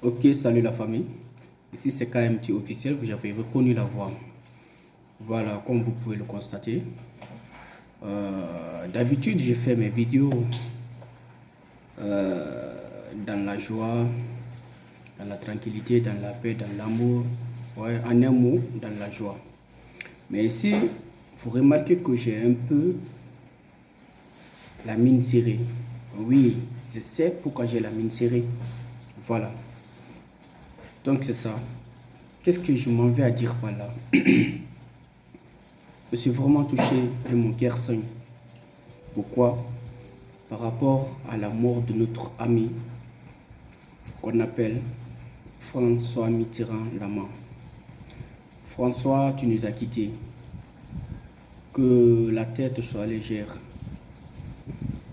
Ok, salut la famille. Ici c'est KMT officiel, vous avez reconnu la voix. Voilà, comme vous pouvez le constater. D'habitude, je fais mes vidéos dans la joie, dans la tranquillité, dans la paix, dans l'amour. Ouais, en un mot, dans la joie. Mais ici, vous remarquez que j'ai un peu la mine serrée. Oui, je sais pourquoi j'ai la mine serrée. Voilà. Donc c'est ça. Qu'est-ce que je m'en vais à dire par là? Je suis vraiment touché et mon cœur saigne. Pourquoi? Par rapport à la mort de notre ami qu'on appelle François Mitterrand Lama. François, tu nous as quittés. Que la tête soit légère.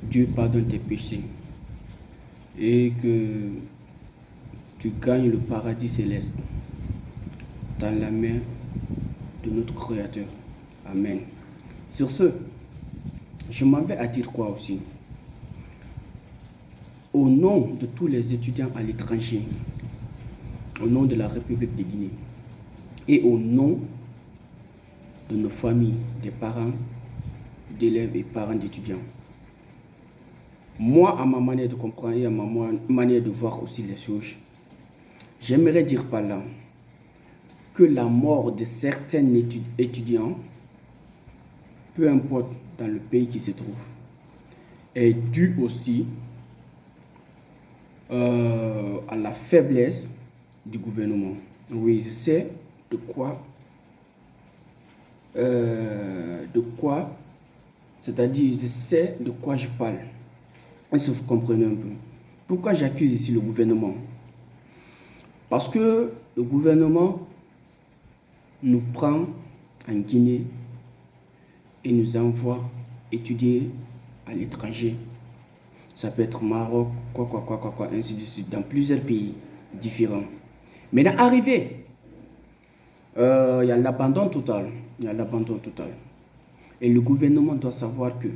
Dieu pardonne tes péchés. Et que tu gagnes le paradis céleste dans la main de notre Créateur. Amen. Sur ce, je m'en vais à dire quoi aussi? Au nom de tous les étudiants à l'étranger, au nom de la République de Guinée et au nom de nos familles, des parents d'élèves et parents d'étudiants, moi, à ma manière de comprendre et à ma manière de voir aussi les choses, j'aimerais dire par là que la mort de certains étudiants, peu importe dans le pays qui se trouve, est due aussi à la faiblesse du gouvernement. Oui, je sais de quoi, c'est-à-dire je sais de quoi je parle. Est-ce que vous comprenez un peu? Pourquoi j'accuse ici le gouvernement? Parce que le gouvernement nous prend en Guinée et nous envoie étudier à l'étranger. Ça peut être Maroc, ainsi de suite, dans plusieurs pays différents. Mais arrivé, il y a l'abandon total. Il y a l'abandon total. Et le gouvernement doit savoir que,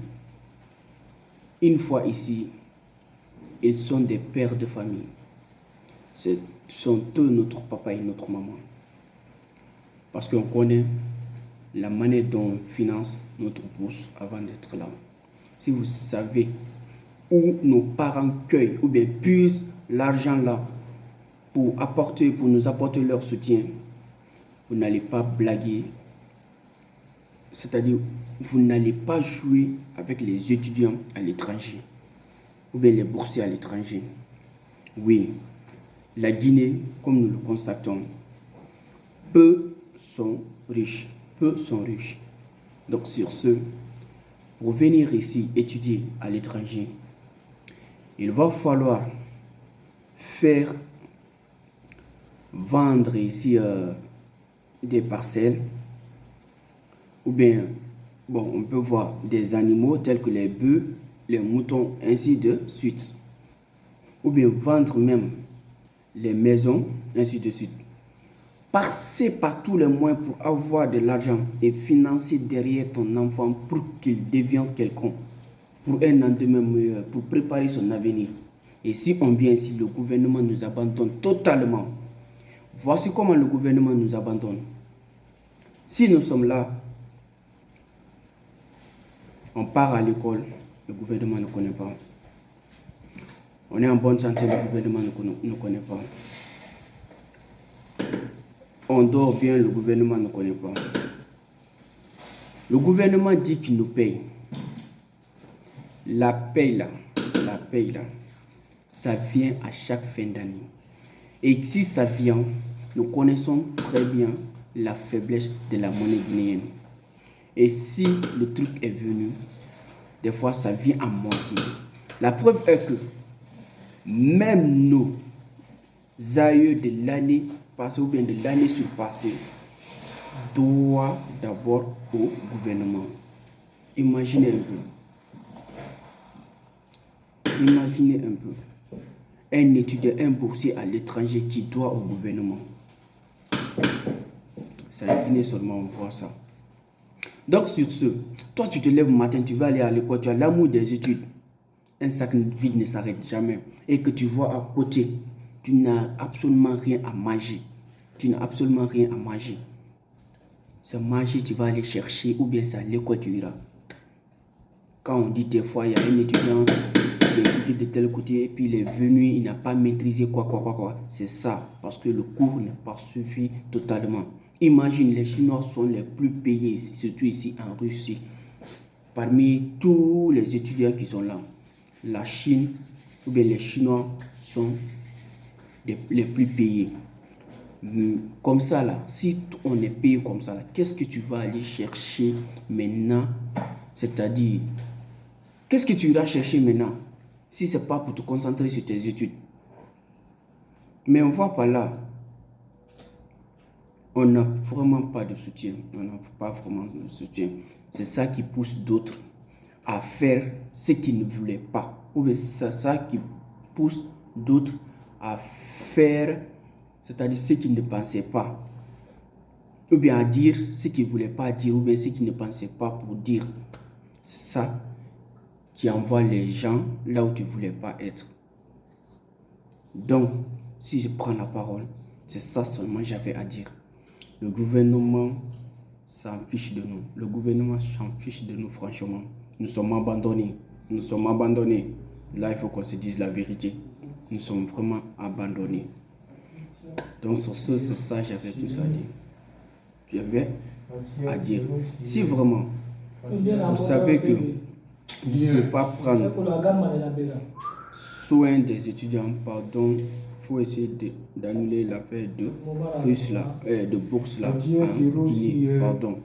une fois ici, ils sont des pères de famille. Ce sont eux notre papa et notre maman. Parce qu'on connaît la manière dont on finance notre bourse avant d'être là. Si vous savez où nos parents cueillent ou bien puisent l'argent là pour nous apporter leur soutien, vous n'allez pas blaguer. C'est-à-dire, vous n'allez pas jouer avec les étudiants à l'étranger ou bien les boursiers à l'étranger. Oui, la Guinée, comme nous le constatons, peu sont riches. Peu sont riches. Donc sur ce, pour venir ici étudier à l'étranger, il va falloir faire vendre ici des parcelles ou bien, bon, on peut voir des animaux tels que les bœufs, les moutons, ainsi de suite. Ou bien vendre même les maisons, ainsi de suite. Passer par tous les moyens pour avoir de l'argent et financer derrière ton enfant pour qu'il devienne quelqu'un, pour un lendemain meilleur, pour préparer son avenir. Et si on vient ici, le gouvernement nous abandonne totalement. Voici comment le gouvernement nous abandonne. Si nous sommes là, on part à l'école, le gouvernement ne connaît pas. On est en bonne santé, le gouvernement ne connaît pas. On dort bien, le gouvernement ne connaît pas. Le gouvernement dit qu'il nous paye. La paye là, ça vient à chaque fin d'année. Et si ça vient, nous connaissons très bien la faiblesse de la monnaie guinéenne. Et si le truc est venu, des fois ça vient à moitié. La preuve est que même nos aïeux de l'année passée ou bien de l'année surpassée doivent d'abord au gouvernement. Imaginez un peu. Imaginez un peu. Un étudiant, un boursier à l'étranger qui doit au gouvernement. C'est à Guinée seulement on voit ça. Donc sur ce, toi tu te lèves le matin, tu vas aller à l'école, tu as l'amour des études. Un sac vide ne s'arrête jamais. Et que tu vois à côté tu n'as absolument rien à manger. Tu n'as absolument rien à manger. C'est manger, tu vas aller chercher, ou bien c'est à l'école, tu iras. Quand on dit des fois, il y a un étudiant qui est écouté de tel côté, et puis il est venu, il n'a pas maîtrisé quoi. C'est ça, parce que le cours n'a pas suffi totalement. Imagine, les Chinois sont les plus payés, surtout ici en Russie. Parmi tous les étudiants qui sont là, la Chine, ou bien les Chinois sont les plus payés. Comme ça là, si on est payé comme ça là, qu'est-ce que tu vas aller chercher maintenant? C'est-à-dire, qu'est-ce que tu iras chercher maintenant si ce n'est pas pour te concentrer sur tes études? Mais on voit par là, on n'a vraiment pas de soutien. On n'a pas vraiment de soutien. C'est ça qui pousse d'autres à faire ce qu'ils ne voulaient pas. Ou bien c'est ça qui pousse d'autres à faire, c'est-à-dire ce qu'ils ne pensaient pas. Ou bien à dire ce qu'ils ne voulaient pas dire, ou bien ce qu'ils ne pensaient pas pour dire. C'est ça qui envoie les gens là où tu ne voulais pas être. Donc, si je prends la parole, c'est ça seulement que j'avais à dire. Le gouvernement s'en fiche de nous. Le gouvernement s'en fiche de nous, franchement. Nous sommes abandonnés. Nous sommes abandonnés. Là, il faut qu'on se dise la vérité. Nous sommes vraiment abandonnés. Donc, sur ce, c'est ça que j'avais tout ça à dire. J'avais à dire. Si vraiment, vous savez que vous ne pouvez pas prendre soin des étudiants, pardon, il faut essayer d'annuler l'affaire de bourse là, en Guinée, pardon.